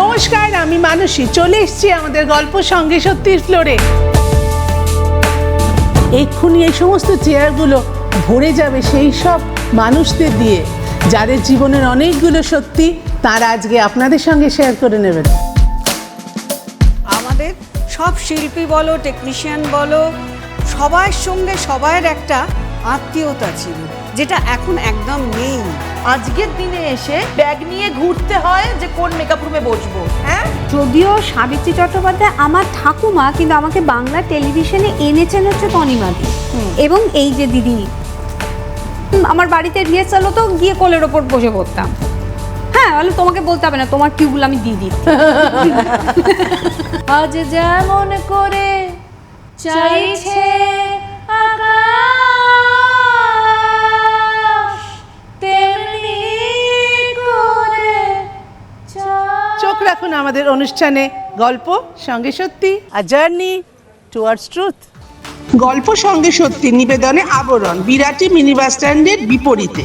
নমস্কার, আমি মানসী চলে এসেছি আমাদের গল্প সঙ্গে সত্যির ফ্লোরে। এক্ষুনি এই সমস্ত চেয়ারগুলো ভরে যাবে সেই সব মানুষদের দিয়ে যাদের জীবনের অনেকগুলো সত্যি তারা আজকে আপনাদের সঙ্গে শেয়ার করে নেবেন। আমাদের সব শিল্পী বলো, টেকনিশিয়ান বলো, সবার সঙ্গে সবার একটা আত্মীয়তা ছিল, যেটা এখন একদম নেই। আজকের দিনে এসে ব্যাগ নিয়ে ঘুরতে হয় যে কোন মেকআপ রুমে বসবো। হ্যাঁ, যদিও সাবিত্রী চট্টোপাধ্যায় আমার ঠাকুমা, কিন্তু আমাকে বাংলা টেলিভিশনে এনেছেন হচ্ছে তনিমাদি। এবং এই যে দিদি, আমার বাড়িতে রিহার্সাল হতো, গিয়ে কোলের ওপর বসে পড়তাম। হ্যাঁ, বলে তোমাকে বলতে হবে না, তোমার টিউবগুলো আমি দিয়ে দিই। আজ যেমন করে চাইছে আকাশ তেমনি করে চোখ রাখুন আমাদের অনুষ্ঠানে গল্প সঙ্গে সত্যি, আ জার্নি টুয়ার্ডস ট্রুথ। গল্প সঙ্গে সত্যি নিবেদনে আবরণ, বিরাটি মিনি বাস স্ট্যান্ডের বিপরীতে।